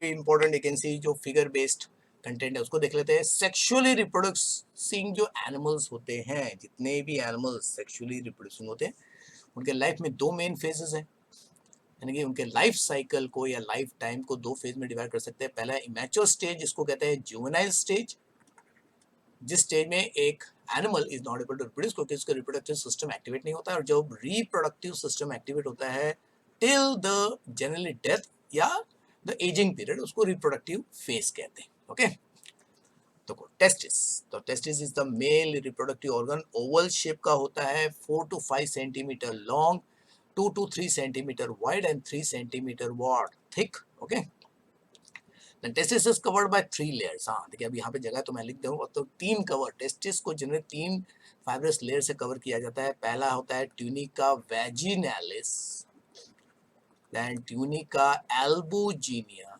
भी important you can सी जो figure based content है उसको देख लेते हैं। सेक्सुअली रिप्रोड्यूसिंग जो एनिमल्स होते हैं, जितने भी एनिमल्स सेक्सुअली रिप्रोड्यूसिंग होते हैं, उनके लाइफ में दो मेन फेजेस हैं, यानी कि उनके लाइफ साइकिल को या लाइफ टाइम को दो फेज में डिवाइड कर सकते हैं। पहला है इमैच्योर स्टेज, जिसको कहते हैं जुवेनाइल स्टेज, जिस स्टेज में एक animal is not able to reproduce क्योंकि उसका रिप्रोडक्टिव सिस्टम एक्टिवेट नहीं होता है, और जब रिप्रोडक्टिव सिस्टम एक्टिवेट होता है टिल द जनरली डेथ या द एजिंग पीरियड, उसको रिप्रोडक्टिव फेज कहते हैं। ओके, तो टेस्टिस, तो testis is the male reproductive organ, oval shape का होता है, 4 to 5 centimetre long, 2 to 3 centimetre wide and 3 centimetre वॉड thick. Okay, The testis is covered by 3 layers। हाँ देखिए, अभी यहाँ पे जगह तो मैं लिख दूँ, तो 3 कवर, टेस्टिस को जनरली 3 फाइब्रस लेयर से कवर किया जाता है। पहला होता है ट्यूनिका वैजिनालिस, देन ट्यूनिका एल्बुजिनिया,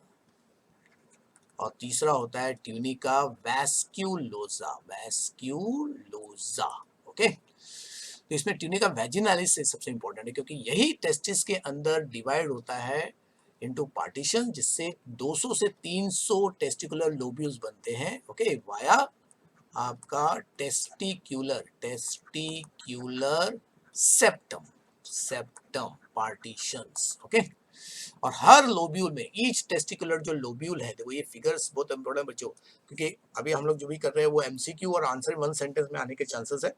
और तीसरा होता है ट्यूनिका वैस्क्यूलोसा, वैस्क्यूलोसा। ओके, तो इसमें ट्यूनिका वैजिनालिस सबसे इंपॉर्टेंट है क्योंकि यही टेस्टिस के अंदर डिवाइड होता है इनटू पार्टीशन, जिससे 200 से 300 टेस्टिकुलर लोब्यूल्स बनते हैं। ओके, वाया आपका testicular septum, septum partitions. Okay, और हर लोब्यूल में, ईच टेस्टिकुलर जो लोब्यूल है, देखो ये फिगर्स बहुत इंपॉर्टेंट बच्चों, क्योंकि अभी हम लोग जो भी कर रहे हैं वो एमसीक्यू और आंसर वन सेंटेंस में आने के चांसेस है।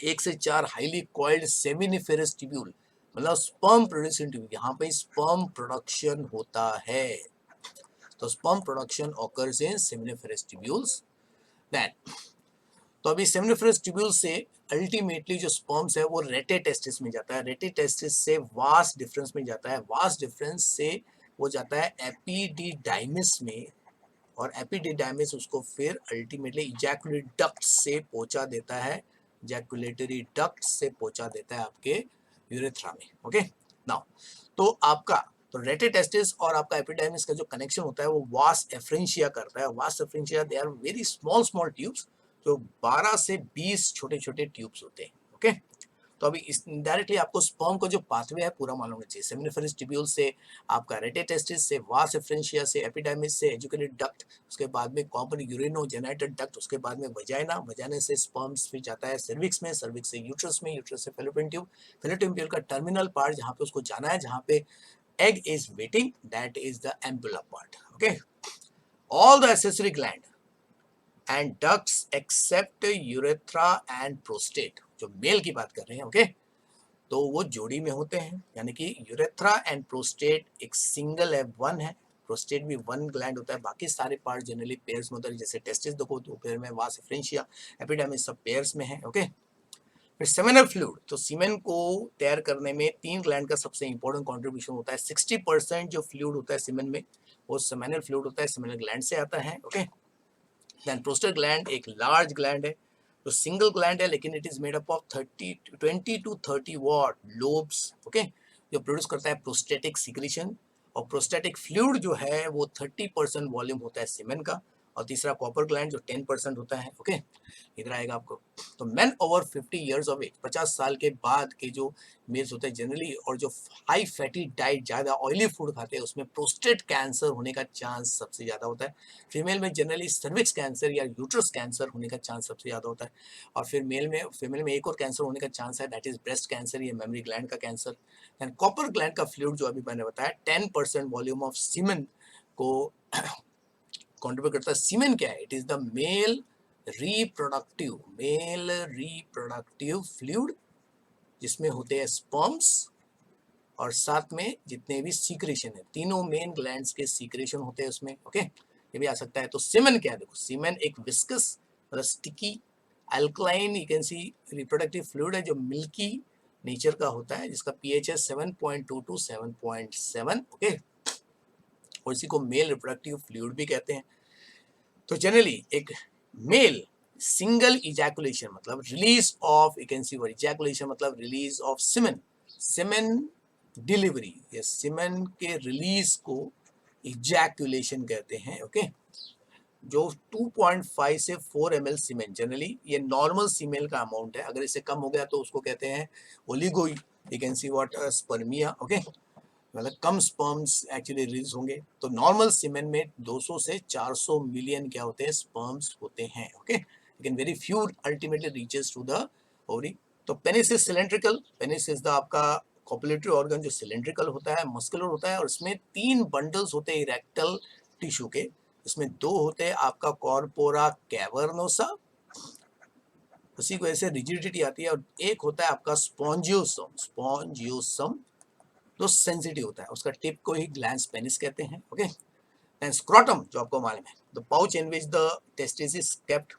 1 से 4 हाईली कॉइल्ड सेमिनिफेरस ट्यूब्यूल, मतलब स्पर्म प्रोड्यूसिंग ट्यूब, यहाँ पे स्पर्म प्रोडक्शन होता है, तो sperm production occurs in seminiferous tubules. Then तो अभी सेमिनिफेरस ट्यूब्यूल से अल्टीमेटली जो स्पर्म्स है वो रेटे टेस्टिस में जाता है, रेटे टेस्टिस से वास्ट डिफरेंस में जाता है, वास्ट डिफरेंस से वो जाता है एपिडिडाइमिस में, और एपिडिडाइमिस उसको फिर अल्टीमेटली इजैकुलेटरी डक्ट से पहुंचा देता है, इजैकुलेटरी डक्ट से पहुंचा देता है आपके यूरेथ्रा में। ओके, नाउ तो आपका तो रेटे टेस्टिस और आपका एपिडाइमिस का जो कनेक्शन होता है वो वास एफ्रेंशिया करता है। Vasa efferentia they are very small small tubes, जो 12 से 20 छोटे छोटे ट्यूब्स होते हैं। ओके, तो अभी इस डायरेक्टली आपको स्पर्म का जो पाथवे है पूरा मालूम होना चाहिए। सेमिनिफेरस ट्यूब्यूल से आपका रेटे टेस्टिस से वास एफ्रेंशिया से एपिडाइमिस से एजुकेटेड डक्ट, उसके बाद में कॉमन यूरिनोजेनेटेड डक्ट, उसके बाद में वजाइना, वजाइना से स्पर्म्स फिर जाता है सर्विक्स में, सर्विक्स से यूट्रस में, यूट्रस से फैलोपियन ट्यूब, फैलोपियन ट्यूब का टर्मिनल पार्ट जहाँ पे उसको जाना है, जहाँ पे egg is waiting, that is the ampulla part। okay, all the accessory gland and ducts except urethra and prostate, जो मेल की बात कर रहे हैं, ओके, तो वो जोड़ी में होते हैं, यानी कि यूरेथ्रा एंड प्रोस्टेट एक सिंगल है, वन है, प्रोस्टेट भी वन ग्लैंड होता है, बाकी सारे पार्ट जनरली पेयर्स में होते हैं, जैसे टेस्टिस देखो दो पेयर में, वास एफ्रेंशिया एपिडाइमिस सब पेयर्स में है। ओके, फिर सेमिनल फ्लूइड, तो सीमेन को तैयार करने में 3 ग्लैंड का सबसे इंपॉर्टेंट कंट्रीब्यूशन होता है। 60% जो फ्लूइड होता है सीमेन में वो सेमिनल फ्लूइड होता है, सेमिनल ग्लैंड से आता है। ओके, देन प्रोस्टेट ग्लैंड एक लार्ज ग्लैंड है, तो सिंगल ग्लैंड है, लेकिन it is made up of 20 to 30 what lobes. Okay, जो प्रोड्यूस करता है प्रोस्टेटिक सिक्रीशन, और प्रोस्टेटिक फ्लूइड जो है वो 30% वॉल्यूम होता है सीमेन का, और तीसरा कॉपर ग्लैंड जो 10% होता है। ओके, इधर आएगा आपको। तो men over 50 years of age, 50 साल के बाद के जो मेल्स होते हैं जनरली, और जो हाई फैटी डाइट, ज़्यादा ऑयली फूड खाते हैं, उसमें प्रोस्टेट कैंसर होने का चांस सबसे ज़्यादा होता है। फीमेल में जनरली सर्विक्स कैंसर या यूट्रस कैंसर होने का चांस सबसे ज़्यादा होता है, और फिर फीमेल में एक और कैंसर होने का चांस है, दैट इज ब्रेस्ट कैंसर या मेमरी ग्लैंड का कैंसर। एंड कॉपर ग्लैंड का फ्लूइड जो अभी मैंने बताया 10% वॉल्यूम ऑफ सीमेन को कंट्रीब्यूट करता है। सीमेन क्या है? It is the male reproductive fluid, जिसमें होते हैं स्पर्म्स और साथ में जितने भी सीक्रेशन है, तीनों मेन ग्लैंड्स के सीक्रेशन होते हैं उसमें। ओके, ये भी आ सकता है। तो सीमेन क्या है? देखो, सीमेन एक विस्कस मतलब sticky alkaline you can C reproductive fluid है, जो मिल्की नेचर का होता है, जिसका पीएच है 7.2 to 7.7। ओके, और इसी को मेल रिप्रोडक्टिव फ्लूइड भी कहते हैं। तो जनरली एक मेल सिंगल इजैकुलेशन मतलब release of, you can see word ejaculation मतलब release of semen, semen delivery या सीमेन के रिलीज को इजैकुलेशन कहते हैं। ओके, जो 2.5 से 4 ml सीमेन, जनरली ये नॉर्मल सीमेल का अमाउंट है, अगर इससे कम हो गया तो उसको कहते हैं oligo, you can see what spermia. Okay, मतलब कम स्पर्म्स एक्चुअली रिलीज होंगे। तो नॉर्मल सीमेन में 200 से 400 मिलियन क्या होते हैं, स्पर्म्स होते हैं। ओके, लेकिन very few ultimately reaches to the ovary. तो penis is cylindrical, penis is the आपका कॉपुलेटरी ऑर्गन जो सिलेंड्रिकल होता है, मस्कुलर होता है, और इसमें 3 बंडल्स होते हैं इरेक्टल टिश्यू के। इसमें 2 होते हैं आपका कॉर्पोरा कैवर्नोसा, उसी की वजह से रिजिडिटी आती है, और एक होता है आपका स्पॉन्जियोसम, स्पॉन्जियोसम जो सेंसिटिव होता है, उसका टिप को ही ग्लैंस पेनिस कहते हैं। ओके, एंड स्क्रोटम जो आपको मालूम है, the pouch in which the testis is kept,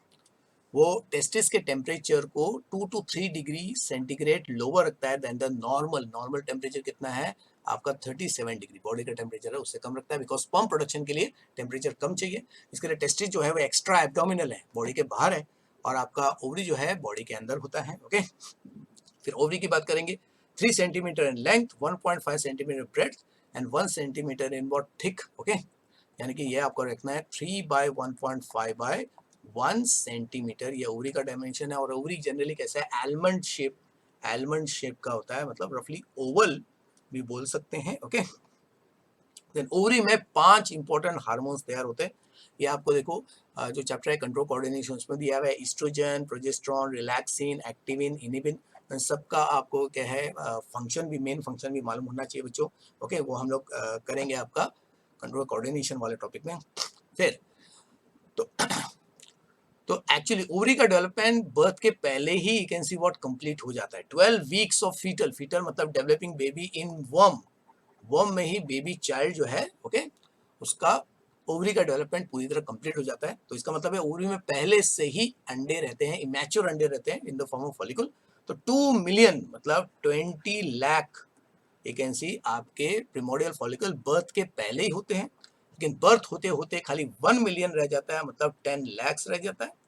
वो टेस्टिस के टेम्परेचर को 2 to 3 डिग्री सेंटीग्रेड लोअर रखता है than the normal. Normal temperature कितना है आपका 37 डिग्री, बॉडी का टेम्परेचर है उससे कम रखता है, बिकॉज स्पर्म प्रोडक्शन के लिए टेम्परेचर कम चाहिए। इसके लिए टेस्टिस जो है वो एक्स्ट्रा एब्डोमिनल है, बॉडी के बाहर है, और आपका ओवरी जो है बॉडी के अंदर होता है। ओके, फिर ओवरी की बात करेंगे, 3 centimetre in length, 1.5 centimetre breadth and 1 centimetre in what thick. Okay, यानी कि ये आपको रखना है 3 बाय 1.5 बाय 1 सेंटीमीटर, ये ओवरी का डायमेंशन है। और ओवरी जनरली कैसा है, आलमंड शेप, आलमंड शेप का होता है, मतलब रफली ओवल भी बोल सकते हैं। ओके, देन ओवरी में 5 इंपॉर्टेंट हार्मोन्स तैयार होते हैं। ये आपको देखो जो चैप्टर है कंट्रोल कोऑर्डिनेशन, उसमें दिया हुआ है oestrogen, progesterone, relaxin, activin, inhibin, सबका आपको क्या है फंक्शन भी, मेन फंक्शन भी मालूम होना चाहिए बच्चों। ओके, वो हम लोग करेंगे आपका कंट्रोल कोऑर्डिनेशन वाले टॉपिक में। फिर तो एक्चुअली ओवरी का डेवलपमेंट बर्थ के पहले ही you can see what complete हो जाता है। 12 वीक्स ऑफ फीटल, फीटल मतलब डेवलपिंग बेबी इन वर्म, वर्म में ही बेबी चाइल्ड जो है, ओके, उसका ओवरी का डेवलपमेंट पूरी तरह कंप्लीट हो जाता है। तो इसका मतलब है ओवरी में पहले से ही अंडे रहते हैं, इमैच्योर अंडे रहते हैं in the form of follicle. तो 2 मिलियन मतलब 20 लाख यू कैन सी आपके प्रिमोडियल फॉलिकल बर्थ के पहले ही होते हैं, लेकिन बर्थ होते होते खाली 1 मिलियन रह जाता है, मतलब 10 लाख रह जाता है।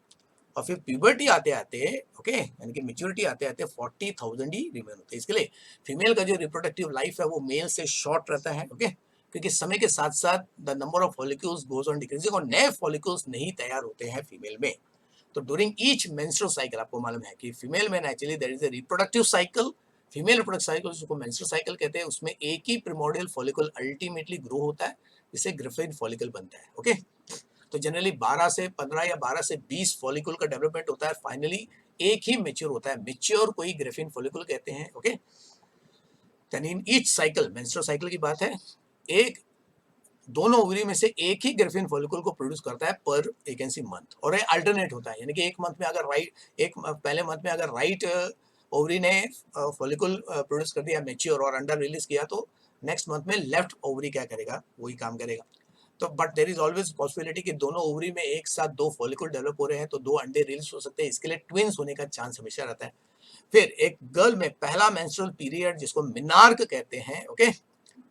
और फिर प्यूबर्टी आते आते, ओके, यानी कि मेच्योरिटी आते आते 40,000 ही रिमेन होते हैं। इसके लिए फीमेल का जो रिप्रोडक्टिव लाइफ है वो मेल से शॉर्ट रहता है। ओके, क्योंकि समय के साथ साथ the number of follicles goes on decreasing, और नए फॉलिक्यूल्स नहीं तैयार होते हैं फीमेल में। तो ड्यूरिंग ईच मेंस्ट्रुअल साइकिल आपको मालूम है कि फीमेल में naturally there is a reproductive cycle, female reproductive cycle जिसको मेंस्ट्रुअल साइकिल कहते हैं, उसमें एक ही प्रिमोर्डियल फॉलिकल अल्टीमेटली ग्रो होता है, जिससे ग्रिफिन फॉलिकल बनता है। ओके, तो जनरली 12 से 15 या 12 से 20 फॉलिकल का डेवलपमेंट होता है, फाइनली एक ही मेच्योर होता है, मेच्योर को ही ग्रिफिन फॉलिकल कहते हैं। Okay, in each cycle, menstrual cycle की बात है, एक दोनों ओवरी में से एक ही ग्रिफिन फॉलिकल को प्रोड्यूस करता है पर वैकेंसी मंथ, और ये अल्टरनेट होता है, यानी कि एक मंथ में अगर पहले मंथ में अगर राइट ओवरी ने फॉलिकल प्रोड्यूस कर दिया मेच्योर और अंडर रिलीज किया, तो नेक्स्ट मंथ में लेफ्ट ओवरी क्या करेगा, वही काम करेगा। तो but there is always possibility कि दोनों ओवरी में एक साथ 2 फॉलिकल डेवलप हो रहे हैं, तो 2 अंडे रिलीज हो सकते हैं, इसके लिए ट्विंस होने का चांस हमेशा रहता है। फिर एक गर्ल में पहला मेंस्ट्रुअल पीरियड जिसको मिनार्क कहते हैं, ओके,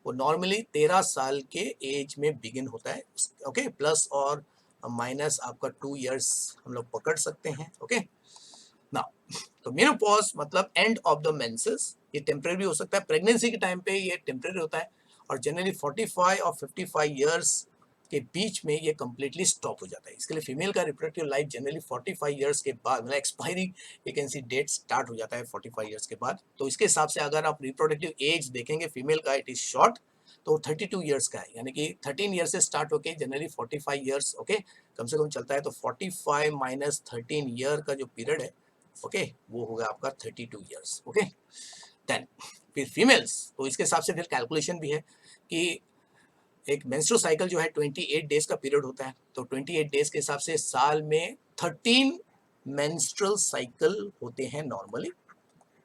वो नॉर्मली 13 साल के एज में बिगिन होता है। ओके, प्लस और माइनस आपका 2 इयर्स हम लोग पकड़ सकते हैं। ओके, ना तो मेनोपॉज मतलब एंड ऑफ द मेंसेस, ये टेम्परेरी हो सकता है, प्रेगनेंसी के टाइम पे ये टेम्परेरी होता है, और जनरली 45 और 55 इयर्स के बीच में ये कंप्लीटली स्टॉप हो जाता है। इसके लिए फीमेल का रिप्रोडक्टिव लाइफ जनरली 45 इयर्स के बाद, मतलब एक्सपायरी वैकेंसी डेट स्टार्ट हो जाता है 45 इयर्स के बाद। तो इसके हिसाब से अगर आप रिप्रोडक्टिव एज देखेंगे फीमेल का, इट इज शॉर्ट, तो 32 इयर्स का है, यानी कि 13 ईयर से स्टार्ट होके जनरली 45 इयर्स, ओके, कम से कम चलता है। तो 45 माइनस 13 ईयर का जो पीरियड है, ओके, वो होगा आपका 32 इयर्स। ओके, देन फिर फीमेल्स, तो इसके हिसाब से फिर कैलकुलेशन भी है कि एक मेंस्ट्रुअल साइकिल जो है 28 डेज का पीरियड होता है, तो 28 डेज के हिसाब से साल में 13 मेंस्ट्रुअल साइकिल होते हैं नॉर्मली।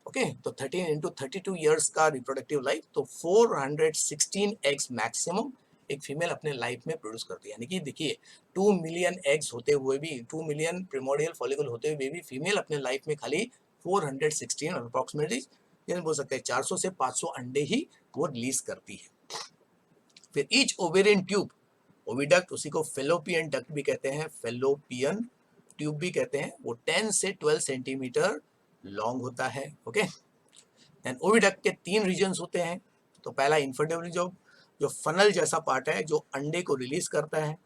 ओके, तो 13 इंटू 32 ईयर्स का रिप्रोडक्टिव लाइफ, तो 416 एग्स मैक्सिमम एक फीमेल अपने लाइफ में प्रोड्यूस करती है। यानी कि देखिए 2 मिलियन एग्स होते हुए भी, 2 मिलियन प्रिमोडियल फॉलिकल होते हुए भी फीमेल अपने लाइफ में खाली 416 अप्रोक्सीमेटली बोल सकते हैं 400 से 500 अंडे ही वो रिलीज करती है। फिर ईच ओवेरियन ट्यूब, ओविडक्ट, उसी को फेलोपियन डक्ट भी कहते हैं, फेलोपियन ट्यूब भी कहते हैं, वो 10 से 12 सेंटीमीटर लॉन्ग होता है। ओके, एंड ओविडक्ट के 3 रीजन्स होते हैं। तो पहला इन्फर्टिलिटी जो फनल जैसा पार्ट है जो अंडे को रिलीज करता है।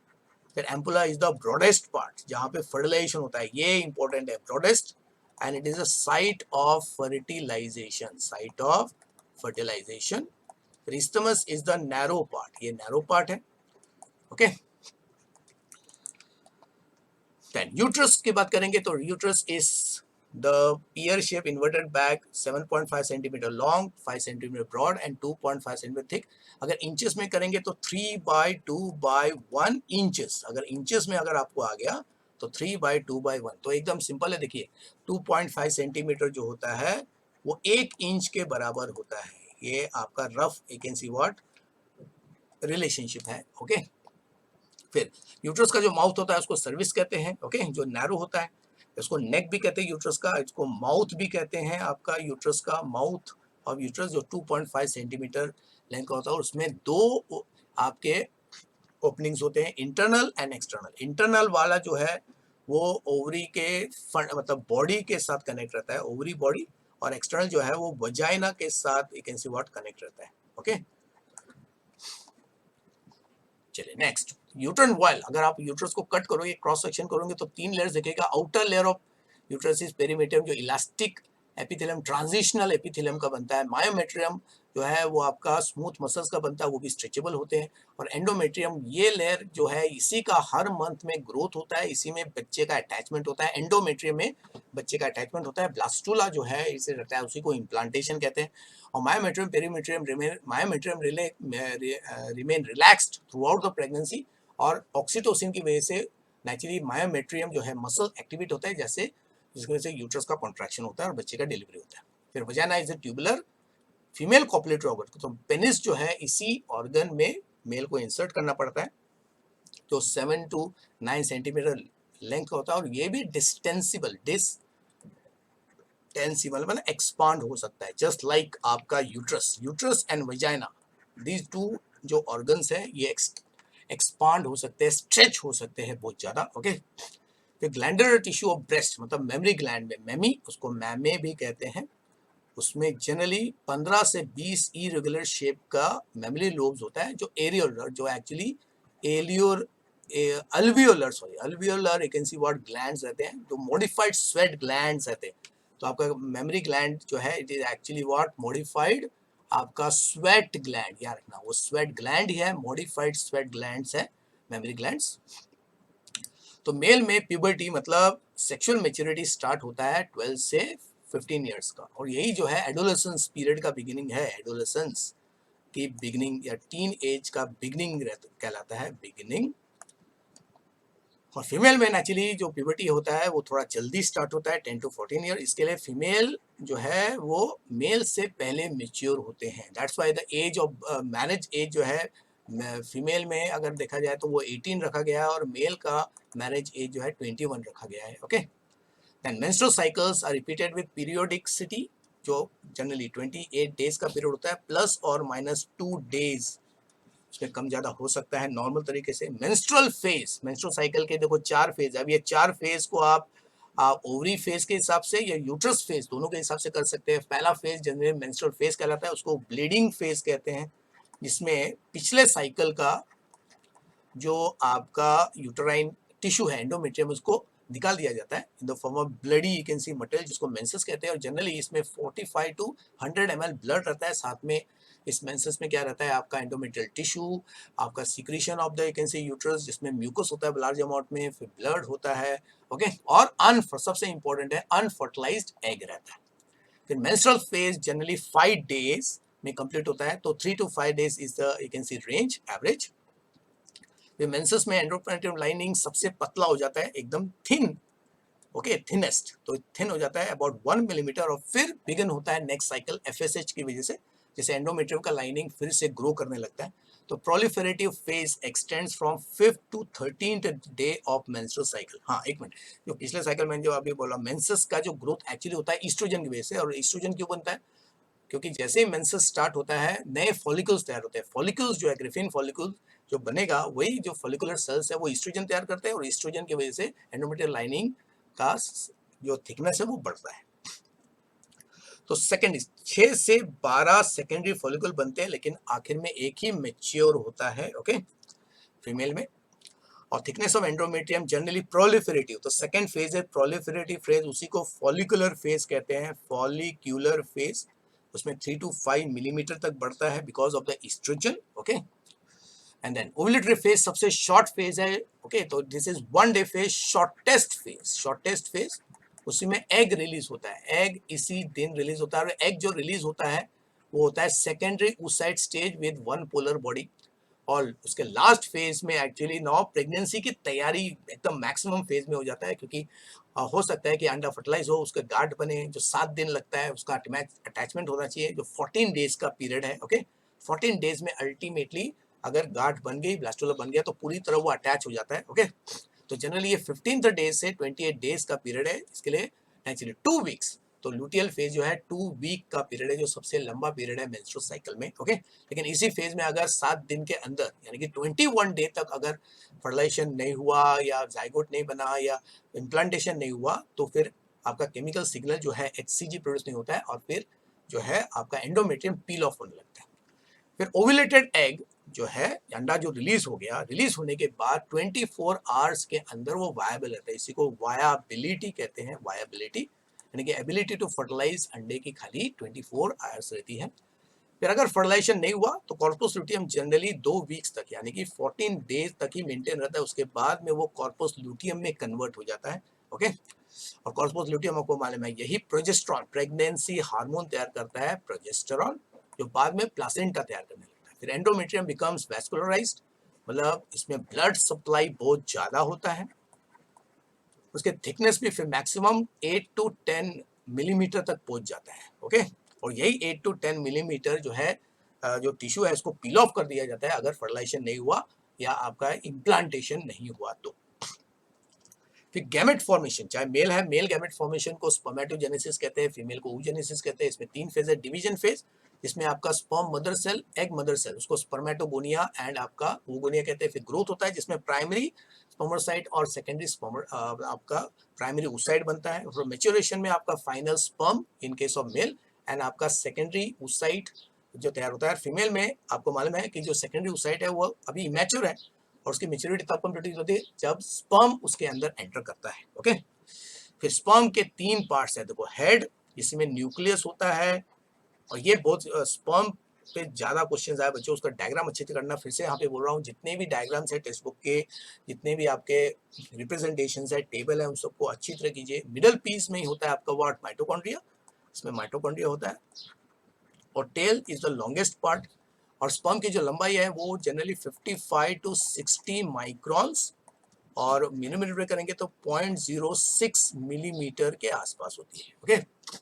फिर ampulla is the broadest part जहाँ पे फर्टिलाइजेशन होता है, ये इंपॉर्टेंट है, broadest, and it is a site of fertilisation, site of fertilisation. फिर isthmus is the narrow part, ये नैरो पार्ट है, ओके। देन यूट्रस की बात करेंगे तो uterus is the pear shape inverted bag 7.5 centimetre long, 5 centimetre broad and 2.5 centimetre thick. अगर inches में करेंगे तो 3/2/1 इंचेस, अगर इंचेस में अगर आपको आ गया तो 3/2/1, तो एकदम सिंपल है। देखिए 2.5 सेंटीमीटर जो होता है वो 1 इंच के बराबर होता है। ये आपका rough you can see what relationship है, ओके। फिर यूट्रस का जो माउथ होता है उसको सर्विस कहते हैं, ओके, जो नैरो होता है। इसको नेक भी कहते हैं यूट्रस का, इसको माउथ भी कहते हैं आपका यूट्रस का। माउथ ऑफ यूट्रस जो 2.5 सेंटीमीटर लेंथ का होता है, उसमें दो आपके ओपनिंग्स होते हैं, इंटरनल एंड एक्सटर्नल। इंटरनल वाला जो है वो ओवरी के मतलब बॉडी के साथ कनेक्ट रहता है, ओवरी बॉडी, और एक्सटर्नल जो है वो वजाइना के साथ you can see what connect रहता है, ओके। चलिए नेक्स्ट, यूट्रन वॉल। अगर आप यूट्रस को कट करोगे, क्रॉस सेक्शन करोगे तो 3 लेयर्स दिखेगा। Outer layer of uterus is perimetrium, जो इलास्टिक एपिथेलियम, ट्रांजिशनल एपिथेलियम का बनता है। मायोमेट्रियम जो है वो आपका स्मूथ मसल्स का बनता है, वो भी स्ट्रेचेबल होते हैं। और एंडोमेट्रियम, ये लेयर जो है इसी का हर मंथ में ग्रोथ होता है, इसी में बच्चे का अटैचमेंट होता है। एंडोमेट्रियम में बच्चे का अटैचमेंट होता है। ब्लास्टुला जो है इसे रहता है, उसी को इम्प्लांटेशन कहते हैं। और myometrium perimetrium remain relaxed through out the pregnancy, और ऑक्सीटोसिन की वजह से नेचुरली मायोमेट्रियम जो है मसल एक्टिवेट होता है, जैसे जिसकी वजह से यूट्रस का कॉन्ट्रैक्शन होता है और बच्चे का डिलीवरी होता है। फिर vagina is a tubular female copulatory organ, तो पेनिस जो है इसी ऑर्गन में मेल को इंसर्ट करना पड़ता है, जो 7 to 9 सेंटीमीटर लेंथ का होता है। और ये भी डिस्टेंसिबल मतलब एक्सपांड हो सकता है, जस्ट लाइक आपका uterus and vagina, these two जो ऑर्गन्स है ये एक्सपांड हो सकते हैं, स्ट्रेच हो सकते हैं बहुत ज्यादा, ओके। फिर ग्लैंडुलर टिश्यू ऑफ ब्रेस्ट, मतलब मेमरी ग्लैंड में, मेमी उसको मैमे भी कहते हैं, उसमें जनरली 15 से 20 इरेगुलर शेप का मेमरी लोब्स होता है, जो एरियोलर, जो actually alveolar alveolar you can see what glands रहते हैं, जो मॉडिफाइड स्वेट ग्लैंड्स रहते हैं। तो आपका मेमरी ग्लैंड जो है it is actually what modified आपका स्वेट ग्लैंड, याद रखना वो स्वेट ग्लैंड ही है, मॉडिफाइड स्वेट ग्लैंड्स है मेमरी ग्लैंड्स। तो मेल में प्यूबर्टी मतलब सेक्सुअल मैच्योरिटी स्टार्ट होता है 12 से 15 इयर्स का, और यही जो है एडोलेसेंस पीरियड का बिगिनिंग है। एडोलेसेंस की बिगिनिंग या टीन एज का बिगिनिंग कहलाता है, बिगिनिंग। और फीमेल में नेचुरली जो प्यूबर्टी होता है वो थोड़ा जल्दी स्टार्ट होता है, 10 to 14 ईयर। इसके लिए फीमेल जो है वो मेल से पहले मेच्योर होते हैं। That's why the age of marriage age जो है फीमेल में अगर देखा जाए तो वो 18 रखा गया है, और मेल का मैरिज एज जो है 21 रखा गया है, okay. Then menstrual cycles are repeated with periodicity, जो जनरली 28 डेज का पीरियड होता है, प्लस और माइनस 2 डेज उसमें कम ज्यादा हो सकता है नॉर्मल तरीके से। मेंस्ट्रुअल फेज, मेंस्ट्रुअल साइकिल के देखो 4 फेज। अब ये 4 फेज को आप ओवरी फेज के हिसाब से या यूट्रस फेज दोनों के हिसाब से कर सकते हैं। पहला फेज जनरली मेंस्ट्रुअल फेज कहलाता है, उसको ब्लीडिंग फेज कहते हैं, जिसमें पिछले साइकिल का जो आपका यूटराइन टिश्यू है एंडोमेट्रियम, उसको निकाल दिया जाता है in the form of bloody you can C material, जिसको मेंसेस कहते हैं। और जनरली इसमें 45 to 100 ml ब्लड रहता है। साथ में इस मेंसेस में क्या रहता है, आपका एंडोमेट्रियल टिश्यू, आपका secretion of the you can C uterus, जिसमें म्यूकस होता है लार्ज अमाउंट में, फिर ब्लड होता है, ओके। और सबसे इंपॉर्टेंट है अनफर्टिलाइज्ड एग रहता है। फिर मेंस्ट्रुअल फेज जनरली 5 डेज में कंप्लीट होता है, तो 3 to 5 days is the you can C range average. Menses में एंडोमेट्रियम लाइनिंग सबसे पतला हो जाता है, एकदम थिन, ओके, थिनेस्ट, तो थिन हो जाता है अबाउट 1 मिलीमीटर। और फिर बिगिन होता है नेक्स्ट साइकिल एफएसएच की वजह से, जैसे एंडोमेट्रियम का लाइनिंग फिर से ग्रो करने लगता है। तो proliferative phase extends from 5th to 13th day of menstrual cycle. हाँ एक मिनट, जो पिछले साइकिल में जो अभी बोला, मेंसेस का जो ग्रोथ एक्चुअली होता है ईस्ट्रोजन की वजह से। और ईस्ट्रोजन क्यों बनता है, क्योंकि जैसे ही मेंसेस स्टार्ट होता है नए फॉलिकल्स तैयार होते हैं। फॉलिकल्स जो है ग्रिफिन फॉलिकल जो बनेगा, वही जो फॉलिकुलर सेल्स है वो ईस्ट्रोजन तैयार करते हैं, और ईस्ट्रोजन की वजह से एंडोमेट्रियल लाइनिंग का जो थिकनेस है वो बढ़ता है। तो सेकेंड 6 से 12 सेकेंडरी फॉलिकल बनते हैं, लेकिन आखिर में एक ही मेच्योर होता है, ओके, फीमेल में। और thickness of endometrium generally proliferative, तो सेकेंड फेज है प्रोलिफेरेटिव फेज, उसी को फॉलिकुलर फेज कहते हैं, फॉलिक्यूलर फेज। उसमें 3 to 5 मिलीमीटर तक बढ़ता है because of the oestrogen, okay. And then ovulatory phase सबसे शॉर्ट फेज है, ओके। तो this is 1 day phase, shortest phase, shortest phase. उसी में एग रिलीज होता है, एग इसी दिन रिलीज होता है, और एग जो रिलीज होता है वो होता है secondary oocyte stage with 1 polar body. और उसके लास्ट फेज में एक्चुअली नाउ प्रेगनेंसी की तैयारी एकदम मैक्सिमम फेज में हो जाता है, क्योंकि हो सकता है कि अंडा फर्टिलाइज हो, उसके गार्ड बने, जो 7 दिन लगता है उसका अटैचमेंट होना चाहिए, जो 14 डेज का पीरियड है, ओके। 14 डेज में अल्टीमेटली अगर गार्ड बन गई, ब्लास्टुला बन गया, तो पूरी तरह वो अटैच हो जाता है, ओके। तो जनरली ये 15th डे से 28 डेज का पीरियड है, इसके लिए एक्चुअली 2 वीक्स। तो लुटियल फेज जो है 2 वीक का पीरियड है, जो सबसे लंबा पीरियड है मेंस्ट्रुअल साइकिल में, ओके। लेकिन इसी फेज में अगर 7 दिन के अंदर यानी कि 21 डे तक अगर फर्टिलाइजेशन नहीं हुआ या जाइगोट नहीं बना या इम्प्लांटेशन नहीं हुआ, तो फिर आपका केमिकल सिग्नल जो है HCG प्रोड्यूस नहीं होता है, और फिर जो है आपका एंडोमेट्रियम पील ऑफ होने लगता है। फिर ओव्यूलेटेड एग जो है, अंडा जो रिलीज हो गया, रिलीज होने के बाद 24 आवर्स के अंदर वो वायबल रहता है, इसी को वायाबिलिटी कहते हैं, वायाबिलिटी यानी कि एबिलिटी टू फर्टिलाइज अंडे की खाली 24 आवर्स रहती है। फिर अगर फर्टिलाइजेशन नहीं हुआ तो कॉर्पस लुटियम जनरली 2 वीक्स तक यानी कि 14 डेज तक ही मेंटेन रहता है, उसके बाद में वो कॉर्पस लुटियम में कन्वर्ट हो जाता है, ओके। और कॉर्पस लुटियम आपको मालूम है यही प्रोजेस्टेरॉन, प्रेगनेंसी हार्मोन तैयार करता है, प्रोजेस्टेरॉन, जो बाद में प्लासेंटा तैयार करने लगता है। फिर एंडोमेट्रियम बिकम्स वैस्कुलराइज्ड, मतलब इसमें ब्लड सप्लाई बहुत ज्यादा होता है, उसके थिकनेस भी फिर मैक्सिमम 8 to 10 मिलीमीटर तक पहुंच जाता है, ओके। और यही 8 to 10 मिलीमीटर जो है जो टिश्यू है उसको पील ऑफ कर दिया जाता है अगर फर्टिलाइजेशन नहीं हुआ या आपका इम्प्लांटेशन नहीं हुआ तो। फिर गैमेट फॉर्मेशन, चाहे मेल है, मेल गैमेट फॉर्मेशन को स्पर्मेटोजेनेसिस कहते हैं, फीमेल को oogenesis कहते हैं। इसमें 3 फेज है, डिवीजन फेज जिसमें आपका sperm mother cell, egg mother cell, उसको स्पर्मेटोगोनिया एंड आपका oogonia कहते हैं। फिर ग्रोथ होता है जिसमें प्राइमरी स्पर्मेटोसाइट और सेकेंडरी आपका प्राइमरी oocyte बनता है। फिर मैच्योरेशन में आपका final sperm in case of male and आपका सेकेंडरी oocyte जो तैयार होता है। फीमेल में आपको मालूम है कि जो सेकेंडरी oocyte है वो अभी इमेच्योर है, और उसकी मेच्योरिटी तब कंप्लीट होती है जब स्पर्म उसके अंदर एंटर करता है, ओके। फिर स्पर्म के 3 पार्ट्स है, देखो, हेड जिसमें न्यूक्लियस होता है, और ये बहुत स्पर्म पे ज्यादा क्वेश्चंस आए बच्चों, उसका डायग्राम अच्छे से करना। फिर से यहाँ पे बोल रहा हूँ, जितने भी डायग्राम्स है टेक्स्ट बुक के, जितने भी आपके रिप्रेजेंटेशन है, टेबल है, उन सबको अच्छी तरह कीजिए। मिडल पीस में ही होता है आपका व्हाट, माइटोकॉन्ड्रिया, इसमें माइटोकॉन्ड्रिया होता है, और tail is the longest part. और स्पर्म की जो लंबाई है वो जनरली 55 to 60 माइक्रॉन्स, और मिलीमीटर करेंगे तो 0.06 मिलीमीटर के आसपास होती है, ओके।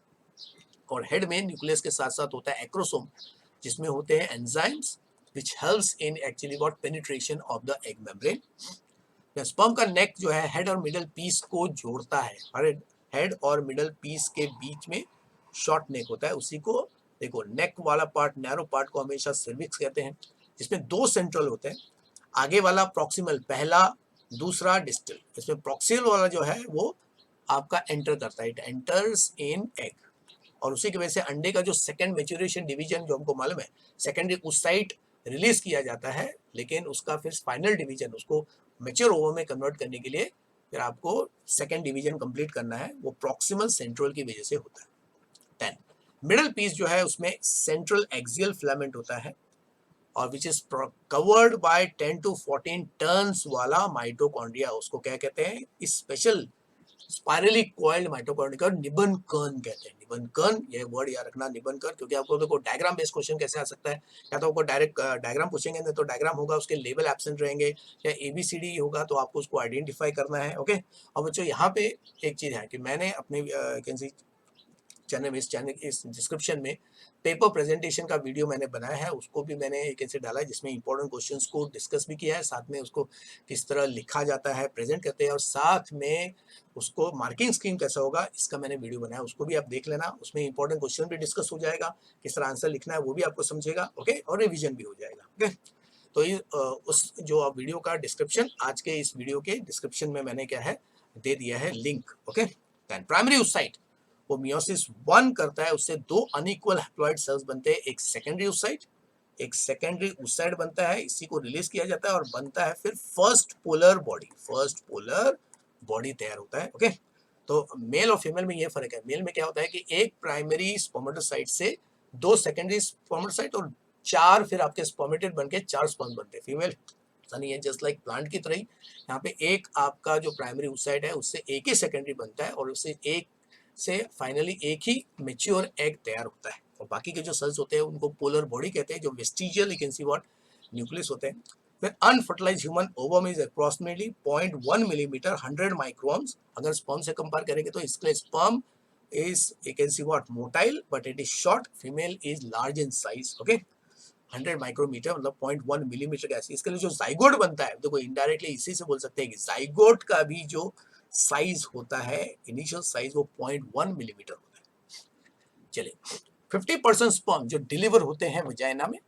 और हेड में न्यूक्लियस के साथ साथ होता है एक्रोसोम, जिसमें होते हैं enzymes which helps in actually what penetration of the egg membrane. Sperm का नेक जो है हेड और मिडल पीस को जोड़ता है, हर हेड और मिडल पीस के बीच में शॉर्ट नेक होता है, उसी को देखो नेक वाला पार्ट, नैरो पार्ट को हमेशा सर्विक्स कहते हैं, जिसमें 2 सेंट्रल होते हैं। आगे वाला प्रॉक्सिमल पहला, दूसरा डिस्टल। इसमें प्रॉक्सिमल वाला जो है वो आपका एंटर करता है, इट एंटर्स इन एग, और उसी की वजह से अंडे का जो सेकंड मैच्योरेशन डिवीजन जो हमको मालूम है, सेकेंडरी oocyte रिलीज किया जाता है, लेकिन उसका फिर फाइनल डिवीजन, उसको मैच्योर ओवम में कन्वर्ट करने के लिए फिर आपको सेकंड डिवीजन कंप्लीट करना है, वो प्रॉक्सिमल सेंट्रल की वजह से होता है। 10 मिडल पीस जो है उसमें सेंट्रल एक्सियल फिलामेंट होता है, और which is covered by 10 to 14 turns वाला माइटोकॉन्ड्रिया, उसको क्या कहते हैं, स्पेशल स्पाइरली कॉइल्ड माइटोकॉन्ड्रिया, निबन कर्न कहते हैं, निबन कर्न, ये वर्ड याद रखना, निबन कर्न, क्योंकि आपको देखो डायग्राम बेस्ड क्वेश्चन कैसे आ सकता है, या तो आपको डायरेक्ट डायग्राम पूछेंगे नहीं तो डायग्राम होगा, उसके लेवल एब्सेंट रहेंगे, या ABCD होगा तो आपको उसको आइडेंटिफाई करना है, ओके। और बच्चों यहाँ पे एक चीज है कि मैंने अपने चैनल में, इस चैनल इस डिस्क्रिप्शन में पेपर प्रेजेंटेशन का वीडियो मैंने बनाया है, उसको भी मैंने एक ऐसे डाला है जिसमें इंपॉर्टेंट क्वेश्चंस को डिस्कस भी किया है, साथ में उसको किस तरह लिखा जाता है, प्रेजेंट करते हैं, और साथ में उसको मार्किंग स्कीम कैसा होगा इसका मैंने वीडियो बनाया, उसको भी आप देख लेना। उसमें इंपॉर्टेंट क्वेश्चन भी डिस्कस हो जाएगा, किस तरह आंसर लिखना है वो भी आपको समझेगा, ओके, और रिविजन भी हो जाएगा, ओके। तो ये उस जो वीडियो का डिस्क्रिप्शन, आज के इस वीडियो के डिस्क्रिप्शन में मैंने क्या है दे दिया है link, okay. Then primary oocyte वो मियोसिस 1 करता है, उससे 2 अनइक्वल हैप्लॉइड सेल्स बनते हैं, एक सेकेंडरी oocyte, एक सेकेंडरी oocyte बनता है, इसी को रिलीज किया जाता है और बनता है फिर first polar body, first polar body तैयार होता है, ओके। तो मेल और फीमेल में ये फर्क है, मेल में क्या होता है कि एक प्राइमरी स्पर्मेटोसाइट से 2 सेकेंडरी स्पर्मेटोसाइट और 4 फिर आपके स्पर्मेटेड बन के 4 स्पर्म बनते हैं फीमेल। ऐसा नहीं है, जस्ट लाइक प्लांट की तरह ही यहाँ पे एक आपका जो प्राइमरी oocyte है उससे एक ही सेकेंडरी बनता है और उससे एक से फाइनली एक ही मेच्योर एग तैयार होता है। और बाकी के जो सेल्स होते हैं उनको पोलर बॉडी कहते हैं, जो vestigial you can see what nucleus होते हैं। फिर unfertilised human ovum is approximately 0.1 millimetre 100 microns. अगर स्पर्म से कंपेयर करेंगे तो इसके लिए sperm is you can see what motile but it is short, female is large in size, okay। 100 micrometer मतलब 0.1 मिलीमीटर का। इसके लिए जो जाइगोट बनता है, देखो इनडायरेक्टली इसी से बोल सकते हैं कि जाइगोट का भी जो साइज होता है इनिशियल साइज वो 0.1 मिलीमीटर होता है। चलिए 50% स्पर्म जो डिलीवर होते हैं वजाइना में,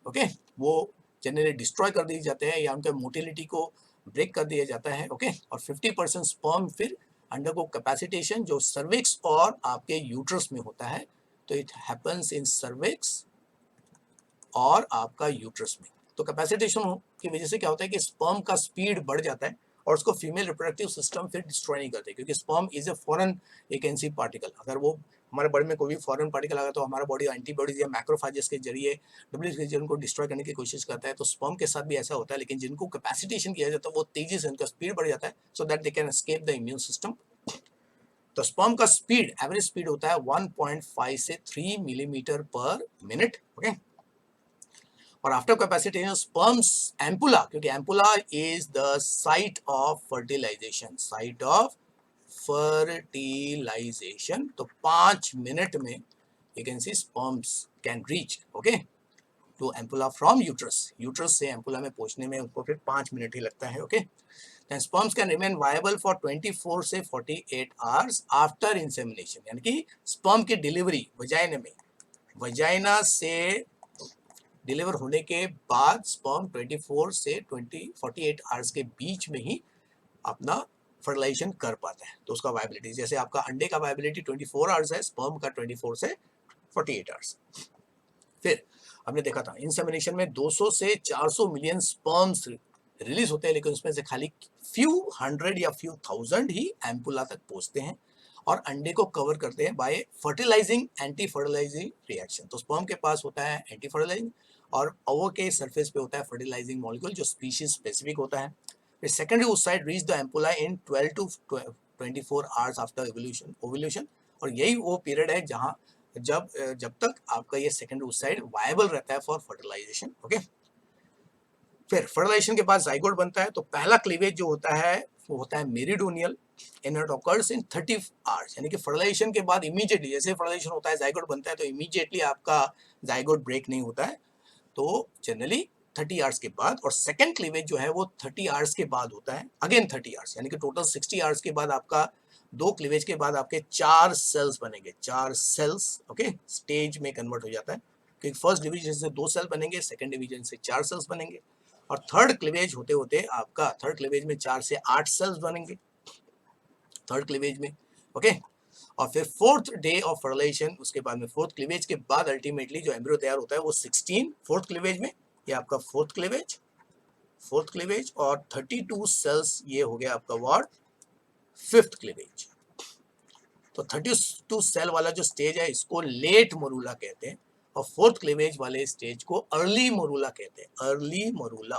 ओके, वो जनरली डिस्ट्रॉय कर दिए जाते हैं या उनके मोटिलिटी को ब्रेक कर दिया जाता है, ओके। और 50% स्पर्म फिर अंडरगो कैपेसिटेशन जो सर्विक्स और आपके यूट्रस में होता है। तो इट हैपेंस इन सर्विक्स और आपका यूट्रस में। तो कैपेसिटेशन की वजह से क्या होता है कि स्पर्म का स्पीड बढ़ जाता है और उसको फीमेल रिप्रोडक्टिव सिस्टम फिर डिस्ट्रॉय नहीं करते, क्योंकि sperm is a foreign agency particle. अगर वो हमारे बॉडी में कोई भी फॉरेन पार्टिकल आएगा तो हमारा बॉडी एंटीबॉडीज या मैक्रोफेजेस के जरिए डब्ल्यूबीसी को डिस्ट्रॉय करने की कोशिश करता है। तो स्पर्म के साथ भी ऐसा होता है, लेकिन जिनको कैपेसिटेशन किया जाता है वो तेजी से उनका स्पीड बढ़ जाता है so that they can escape the immune system. तो स्पर्म का स्पीड एवरेज स्पीड होता है 1.5 से 3 मिलीमीटर पर मिनट, ओके। और आफ्टर कैपेसिटेशन स्पर्म्स एम्पुला, क्योंकि ampulla is the site of fertilisation, site of fertilisation. तो 5 मिनट में you can see sperms can reach, okay, to ampulla from uterus. Uterus से ampulla में पहुंचने में उनको फिर 5 मिनट ही लगता है, okay. Then sperms can remain viable for 24 से 48 hours after insemination, यानी कि स्पर्म की डिलीवरी वजाइना में, वजाइना से डिलीवर होने के बाद स्पर्म 24 से 48 आवर्स के बीच में ही अपना फर्टिलाइजेशन कर पाता है। तो उसका वायबिलिटी, जैसे आपका अंडे का वायबिलिटी 24 आवर्स है, स्पर्म का 24 से 48 आवर्स। फिर हमने देखा था इंसेमिनेशन में 200 से 400 मिलियन स्पर्म्स रिलीज होते हैं, लेकिन उसमें से खाली फ्यू हंड्रेड या फ्यू थाउजेंड ही एम्पुला तक पहुंचते हैं और अंडे को कवर करते हैं by fertilising anti fertilising reaction. तो स्पर्म के पास होता है एंटी फर्टिलाइजिंग और ओवर के सरफेस पे होता है फर्टिलाइजिंग मॉलिक्यूल जो स्पीशीज स्पेसिफिक होता है। फिर secondary oocyte reach the ampulla in 12 to 24 hours after ovulation. और यही वो पीरियड है जहां जब तक आपका ये सेकेंडरी oocyte वायबल रहता है फॉर फर्टिलाइजेशन, ओके। फिर फर्टिलाइजेशन के बाद जाइगोट बनता है। तो पहला क्लीवेज जो होता है वो होता है meridional and it occurs in 30 hours, यानी कि फर्टिलाइजेशन के बाद इमीडिएटली जैसे फर्टिलाइजेशन होता है जाइगोट बनता है तो इमीडिएटली आपका जाइगोट ब्रेक नहीं होता है, तो जनरली 30 आवर्स के बाद। और सेकंड क्लीवेज जो है वो 30 आवर्स के बाद होता है, अगेन 30 आवर्स, यानी कि टोटल 60 आवर्स के बाद आपका 2 क्लीवेज के बाद आपके 4 सेल्स बनेंगे, 4 सेल्स, ओके, स्टेज में कन्वर्ट हो जाता है। क्योंकि फर्स्ट डिवीजन से 2 सेल बनेंगे, सेकंड डिवीजन से 4 सेल्स बनेंगे और थर्ड क्लीवेज होते होते आपका थर्ड क्लीवेज में 4 से 8 सेल्स बनेंगे थर्ड क्लीवेज में, ओके। और फिर फोर्थ डे ऑफ फर्टिलाइजेशन, उसके बाद में फोर्थ क्लीवेज के बाद अल्टीमेटली जो एम्ब्रियो तैयार होता है वो 16 फोर्थ क्लीवेज में, ये आपका फोर्थ क्लीवेज और 32 सेल्स, ये हो गया आपका व्हाट फिफ्थ क्लीवेज। तो 32 सेल वाला जो स्टेज है इसको लेट मोरूला कहते हैं और फोर्थ क्लीवेज वाले स्टेज को अर्ली मोरूला कहते हैं, अर्ली मोरूला,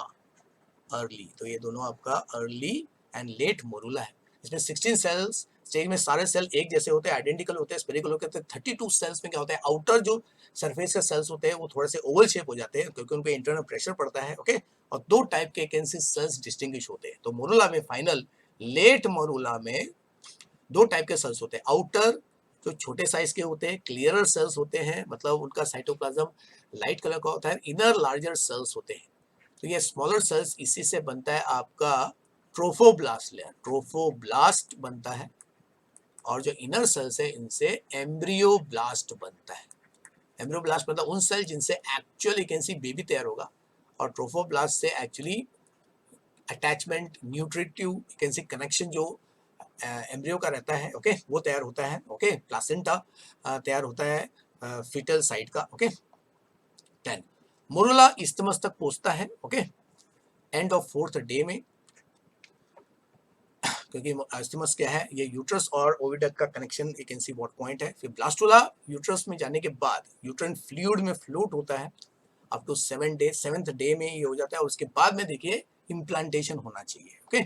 अर्ली। तो ये दोनों आपका अर्ली एंड लेट मोरूला है। इसमें 16 सेल्स स्टेज में सारे सेल एक जैसे होते हैं, आइडेंटिकल होते हैं, स्फेरिकल होते हैं। 32 सेल्स में क्या होता है, आउटर जो सरफेस के सेल्स होते हैं वो थोड़े से ओवल शेप हो जाते हैं क्योंकि उन पे इंटरनल प्रेशर पड़ता है, ओके। और 2 टाइप के कैंसी सेल्स डिस्टिंग्विश होते हैं। तो मोरूला में फाइनल लेट मोरूला में 2 टाइप के सेल्स होते हैं, आउटर जो छोटे साइज के होते हैं क्लियरर सेल्स होते हैं, मतलब उनका साइटोप्लाज्म लाइट कलर का होता है, इनर लार्जर सेल्स होते हैं। तो ये स्मॉलर सेल्स, इसी से बनता है आपका ट्रोफोब्लास्ट लेयर, ट्रोफोब्लास्ट बनता है। और जो इनर सेल्स है इनसे एम्ब्रियोब्लास्ट बनता है। एम्ब्रियोब्लास्ट मतलब उन सेल जिनसे एक्चुअली कैंसी बेबी तैयार होगा और ट्रोफोब्लास्ट से एक्चुअली अटैचमेंट न्यूट्रिटिव कैंसी कनेक्शन जो एम्ब्रियो का रहता है, ओके, वो तैयार होता है, ओके। प्लासेंटा तैयार होता है फीटल साइड का, ओके। 10 मोरूला इस्टमस तक पहुंचता है, okay, end of fourth day में। क्योंकि आइस्थमस क्या है, ये यूट्रस और ओविडक्ट का connection you can see what point है। फिर ब्लास्टुला यूट्रस में जाने के बाद यूट्राइन फ्लूइड में फ्लोट होता है up to 7 day, 7th day में ये हो जाता है और उसके बाद में देखिए इम्प्लांटेशन होना चाहिए। ओके,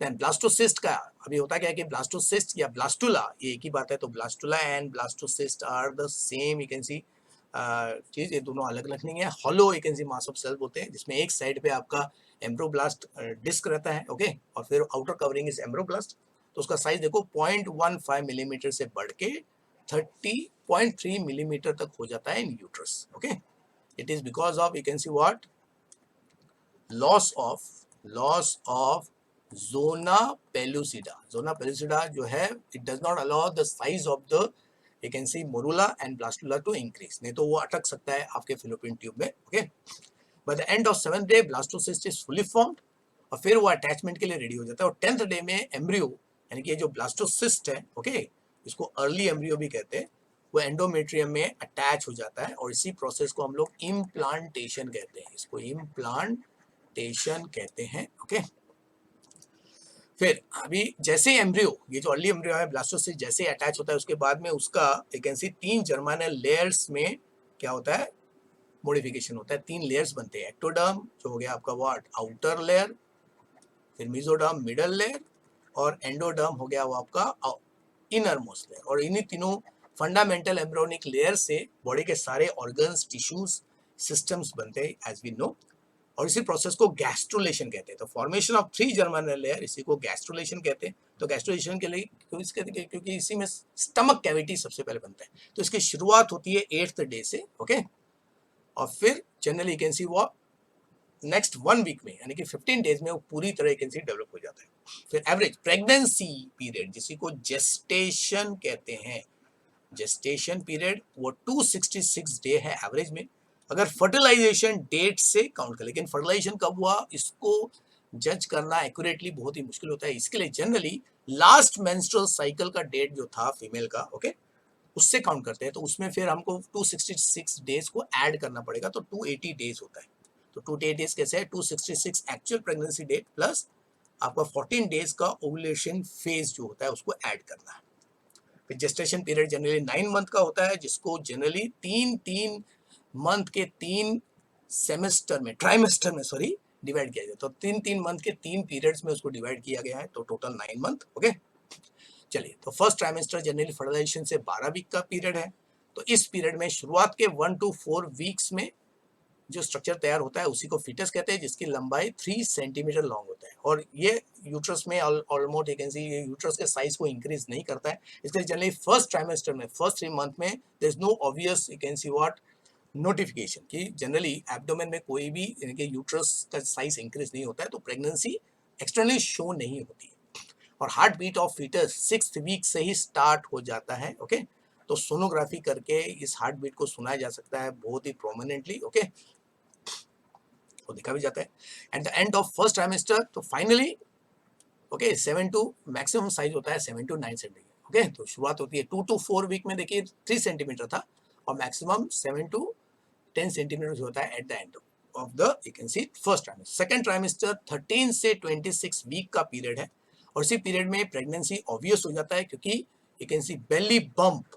देन ब्लास्टोसिस्ट का अभी होता क्या है कि ब्लास्टोसिस्ट या ब्लास्टुला ये एक ही बात है, तो blastula and blastocyst are the same, you can see चीज, ये दोनों अलग अलग नहीं है। Hollow you can see mass of cell होते हैं जिसमें एक साइड पे आपका एम्ब्रोब्लास्ट डिस्क रहता है, ओके, और फिर आउटर कवरिंग इज एम्ब्रोब्लास्ट। तो उसका साइज देखो 0.15 मिलीमीटर से बढ़ के 30.3 मिलीमीटर तक हो जाता है in uterus. Okay, it is because of you can see what loss of zona pellucida. Zona pellucida जो है it does not allow the size of the you can see morula and blastula to increase, नहीं तो वो अटक सकता है आपके fallopian tube में। Okay, by the end of 7th day blastocyst is fully formed और फिर वो अटैचमेंट के लिए रेडी हो जाता है। और 10th डे में एम्ब्रियो यानी कि ये जो ब्लास्टोसिस्ट है, ओके, इसको अर्ली एम्ब्रियो भी कहते हैं, वो एंडोमेट्रियम में अटैच हो जाता है और इसी प्रोसेस को हम लोग इम्प्लांटेशन कहते हैं, इसको इम्प्लांटेशन कहते हैं। ओके, फिर अभी जैसे एम्ब्रियो, ये जो अर्ली एम्ब्रियो है ब्लास्टोसिस्ट जैसे अटैच होता है उसके बाद में उसका you can C 3 germinal layers में क्या होता है, मॉडिफिकेशन होता है। 3 लेयर्स बनते हैं, एक्टोडर्म जो हो गया आपका व्हाट आउटर लेयर, फिर मेसोडर्म मिडल लेयर और एंडोडर्म हो गया वो आपका इनर मोस्ट लेयर। और इन्हीं तीनों फंडामेंटल एम्ब्रियोनिक लेयर से बॉडी के सारे ऑर्गन्स, टिश्यूज, सिस्टम्स बनते हैं एज वी नो, और इसी प्रोसेस को गैस्ट्रुलेशन कहते हैं। तो फॉर्मेशन ऑफ 3 जर्मिनल लेयर इसी को गैस्ट्रुलेशन कहते हैं। तो गैस्ट्रुलेशन के लिए क्योंकि इसी में स्टमक कैविटी सबसे पहले बनता है, तो इसकी शुरुआत होती है 8th डे से। ओके, और फिर जनरली यू कैन सी वो नेक्स्ट 1 वीक में यानी कि 15 डेज में वो पूरी तरह यू कैन सी डेवलप हो जाता है। फिर एवरेज प्रेगनेंसी पीरियड जिसी को जेस्टेशन कहते हैं, जेस्टेशन पीरियड वो 266 डे है एवरेज में, अगर फर्टिलाइजेशन डेट से काउंट कर। लेकिन फर्टिलाइजेशन कब हुआ इसको जज करना एक्यूरेटली बहुत ही मुश्किल होता है, इसके लिए जनरली लास्ट मेंस्ट्रुअल साइकिल का डेट जो था फीमेल का, ओके, उससे काउंट करते हैं। तो उसमें फिर हमको 266 डेज को ऐड करना पड़ेगा, तो 280 डेज होता है। तो 280 डेज कैसे है, 266 एक्चुअल प्रेगनेंसी डेट प्लस आपका 14 डेज का ओवुलेशन फेज जो होता है उसको ऐड करना है। फिर जेस्टेशन पीरियड जनरली 9 मंथ का होता है, जिसको जनरली 3 मंथ के 3 सेमेस्टर में, ट्राइमेस्टर में सॉरी डिवाइड किया गया। तो 3 मंथ के 3 पीरियड्स में उसको डिवाइड किया गया है, तो टोटल 9 मंथ। ओके, चलिए, तो फर्स्ट ट्राइमेस्टर जनरली फर्टिलाइजेशन से 12 वीक का पीरियड है। तो इस पीरियड में शुरुआत के 1 to 4 वीक्स में जो स्ट्रक्चर तैयार होता है उसी को फीटस कहते हैं, जिसकी लंबाई 3 सेंटीमीटर लॉन्ग होता है। और ये यूट्रस में ऑलमोस्ट यू कैन सी ये यूट्रस के साइज को इंक्रीज नहीं करता है, इसलिए जनरली फर्स्ट ट्राइमेस्टर में फर्स्ट 3 मंथ में there is no obvious you can see what notification कि जनरली एब्डोमेन में कोई भी यानी कि यूट्रस का साइज इंक्रीज नहीं होता है, तो प्रेगनेंसी एक्सटर्नली शो नहीं होती है। और heart beat of foetus 6th week से ही स्टार्ट हो जाता है। ओके, तो सोनोग्राफी करके इस हार्ट बीट को सुना जा सकता है बहुत ही प्रोमिनेंटली। ओके, वो देखा भी जाता है। At the end of first trimester तो finally okay 7 to maximum size होता है 7 to 9 सेंटीमीटर। ओके, तो शुरुआत होती है 2 to 4 वीक में देखिए 3 सेंटीमीटर था और मैक्सिमम 7 to 10 सेंटीमीटर होता है at the end of the you can C first trimester. Second trimester 13 से 26 वीक का पीरियड है और इसी पीरियड में प्रेगनेंसी ऑब्वियस हो जाता है, क्योंकि you can see belly bump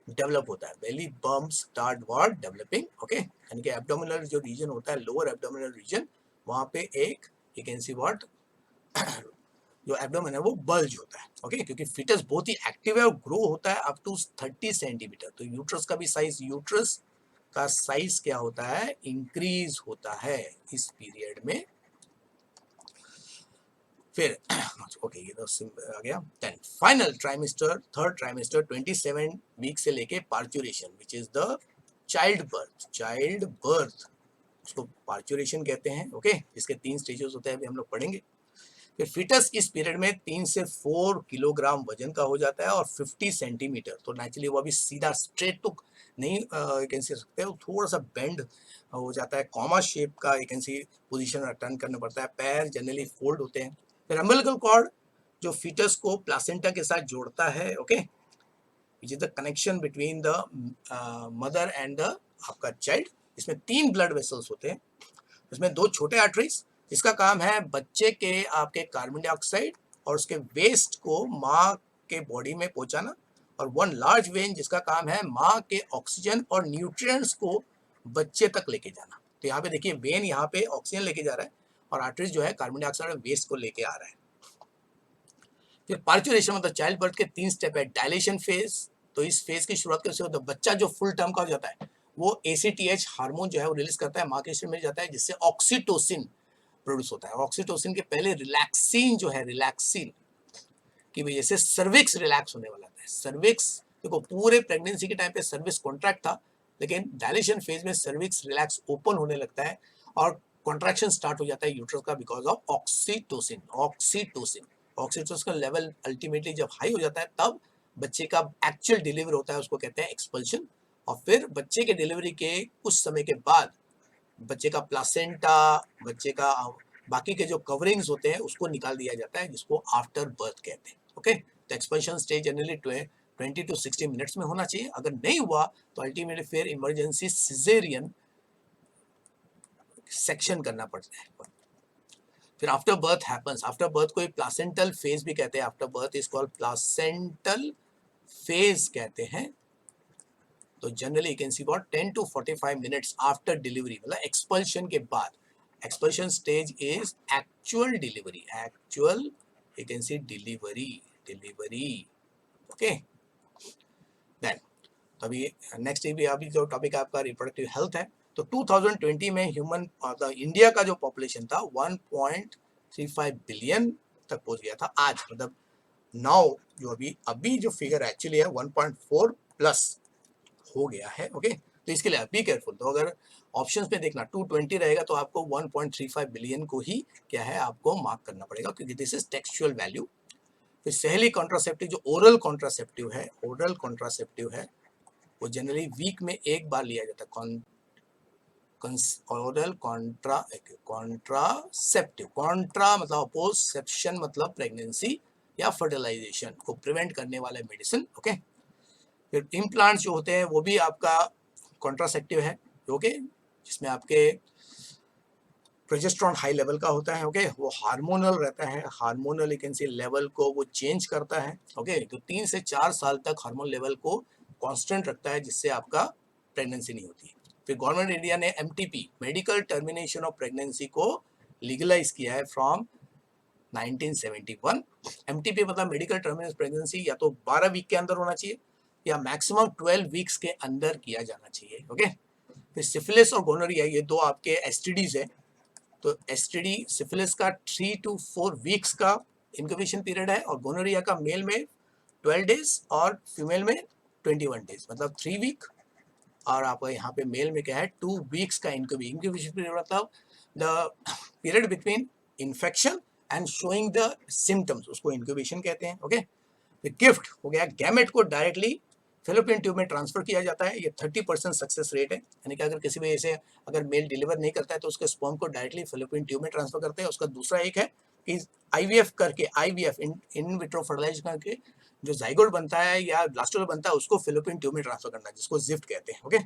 develop होता है, belly bump start what developing. Okay, यानी कि एब्डोमिनल जो रीजन होता है, लोअर एब्डोमिनल रीजन, वहां पे एक यू कैन सी व्हाट जो एब्डोमेन है वो बल्ज होता है। ओके, क्योंकि फीटस बहुत ही एक्टिव है और ग्रो होता है अप टू 30 सेंटीमीटर। तो यूट्रस का भी साइज, यूट्रस का साइज क्या होता है, इंक्रीज होता है इस पीरियड में। फिर ओके, ये तो आ गया। Then final trimester, third trimester 27 week से लेके parturition which is the child birth, उसको पार्चुरेशन कहते हैं। ओके, इसके 3 स्टेजेस होते हैं, अभी हम लोग पढ़ेंगे। फिर फीटस इस पीरियड में 3 से 4 किलोग्राम वजन का हो जाता है और 50 सेंटीमीटर। तो नेचुरली वो अभी सीधा स्ट्रेट तो नहीं कैन सी सकते, थोड़ा सा बेंड हो जाता है, कॉमा शेप का you can C position turn करना पड़ता है, पैर जनरली फोल्ड होते हैं। फिर अम्बिलिकल कॉर्ड जो फीटस को प्लासेंटा के साथ जोड़ता है, okay, which is the connection between the mother and the आपका चाइल्ड। इसमें 3 ब्लड वेसल्स होते हैं, इसमें 2 छोटे आर्टरीज, इसका काम है बच्चे के आपके कार्बन डाइऑक्साइड और उसके वेस्ट को माँ के बॉडी में पहुंचाना, और वन लार्ज वेन जिसका काम है माँ के ऑक्सीजन और न्यूट्रिएंट्स को बच्चे तक लेके जाना। तो यहाँ पे देखिए वेन यहाँ पे ऑक्सीजन लेके जा रहा है और आर्टरीज जो है कार्बन डाइऑक्साइड और वेस्ट को लेके आ रहा है। फिर पार्चुरेशन मतलब चाइल्ड बर्थ के 3 स्टेप है। डायलेशन फेज, तो इस फेज की शुरुआत कैसे होता है, बच्चा जो फुल टर्म का हो जाता है वो ACTH हार्मोन जो है वो रिलीज करता है, माँ के शरीर में जाता है, जिससे ऑक्सीटोसिन प्रोड्यूस होता है। ऑक्सीटोसिन के पहले रिलैक्सिन जो है, रिलैक्सिन की वजह से सर्विक्स रिलैक्स होने वाला है। सर्विक्स देखो पूरे प्रेगनेंसी के टाइम पे सर्विक्स कॉन्ट्रैक्ट था, लेकिन डायलेशन फेज में सर्विक्स रिलैक्स ओपन होने लगता है और कॉन्ट्रैक्शन स्टार्ट हो जाता है यूट्रस का बिकॉज ऑफ ऑक्सीटोसिन। ऑक्सीटोसिन का लेवल अल्टीमेटली जब हाई हो जाता है तब बच्चे का एक्चुअल डिलीवरी होता है, उसको कहते हैं एक्सपल्शन। और फिर बच्चे के डिलीवरी के कुछ समय के बाद बच्चे का प्लासेंटा, बच्चे का बाकी के जो कवरिंग्स होते हैं उसको निकाल दिया जाता है, जिसको आफ्टर बर्थ कहते हैं। ओके, तो expulsion stage generally 20 to 60 minutes में होना चाहिए। अगर नहीं हुआ तो अल्टीमेटली फिर इमरजेंसी सिजेरियन सेक्शन करना पड़ता है। फिर after birth happens, after birth को प्लासेंटल फेज भी कहते हैं। After birth is called placental phase कहते हैं। तो generally you can see about 10 to 45 minutes after delivery, मतलब एक्सपल्शन के बाद। Expulsion stage is actual delivery, actual you can see delivery. Okay, then अभी नेक्स्ट अभी जो टॉपिक आपका रिप्रोडक्टिव हेल्थ है। तो 2020 में ह्यूमन इंडिया का जो पॉपुलेशन था 1.35 बिलियन तक पहुंच गया था। आज मतलब नाउ जो अभी जो फिगर एक्चुअली है 1.4 प्लस हो गया है। ओके, तो इसके लिए बी केयरफुल। तो अगर ऑप्शंस में देखना 220 रहेगा तो आपको 1.35 बिलियन को ही क्या है आपको मार्क करना पड़ेगा, क्योंकि दिस इज टेक्सचुअल वैल्यू। फिर सहेली कॉन्ट्रासेप्टिव जो ओरल कॉन्ट्रासेप्टिव है वो जनरली वीक में एक बार लिया जाता है। ओरल कॉन्ट्रासेप्टिव, कॉन्ट्रा मतलब अपोज, सेप्शन मतलब प्रेगनेंसी या फर्टिलाइजेशन को प्रिवेंट करने वाले मेडिसिन। ओके, फिर इम्प्लांट्स जो होते हैं वो भी आपका कॉन्ट्रासेप्टिव है, ओके, जिसमें आपके प्रोजेस्टेरॉन हाई लेवल का होता है। ओके, वो हार्मोनल रहता है, हार्मोनल इकेंसी लेवल को वो चेंज करता है। ओके, तो 3 से 4 साल तक हार्मोन लेवल को कांस्टेंट रखता है, जिससे आपका प्रेगनेंसी नहीं होती। फिर गवर्नमेंट इंडिया ने MTP medical termination of pregnancy को लीगलाइज किया है फ्रॉम 1971। MTP मतलब मेडिकल टर्मिनेशन प्रेगनेंसी या तो 12 वीक के अंदर होना चाहिए या मैक्सिमम 12 वीक्स के अंदर किया जाना चाहिए। ओके, फिर सिफिलिस और गोनोरिया ये दो आपके STDs है। तो STD सिफिलिस का 3 to 4 वीक्स का इंक्यूबेशन पीरियड है और गोनोरिया का मेल में 12 डेज और फीमेल में 21 डेज, मतलब 3 वीक। और आपका यहाँ पे मेल में क्या है 2 वीक्स का इंक्यूबेशन पीरियड, मतलब the period between infection and showing the symptoms, उसको इंक्यूबेशन कहते हैं। ओके, गिफ्ट हो गया, गैमेट को डायरेक्टली फेलोपियन ट्यूब में ट्रांसफर किया जाता है। ये 30% सक्सेस रेट है, यानी कि अगर किसी वजह से अगर मेल डिलीवर नहीं करता है तो उसके स्पर्म को डायरेक्टली फेलोपियन ट्यूब में ट्रांसफर करते हैं। उसका दूसरा एक है कि IVF करके, IVF इन विट्रो फर्टिलाइजेशन करके जो जाइगोट बनता है या ब्लास्टोल बनता है उसको फेलोपियन ट्यूब में ट्रांसफर करना है, जिसको जिफ्ट कहते हैं। ओके,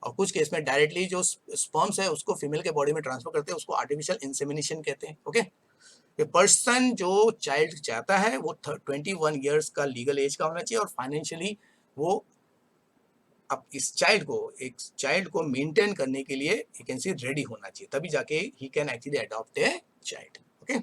और कुछ केस में डायरेक्टली जो स्पर्म्स है उसको फीमेल के बॉडी में ट्रांसफर करते हैं, उसको आर्टिफिशियल इंसेमिनेशन कहते हैं। ओके, ये पर्सन जो चाइल्ड चाहता है वो 21 ईयर्स का लीगल एज का होना चाहिए और फाइनेंशियली वो अब इस एक चाइल्ड को मेंटेन करने के लिए यू कैन सी रेडी होना चाहिए, तभी जाके he can actually adopt a child. Okay,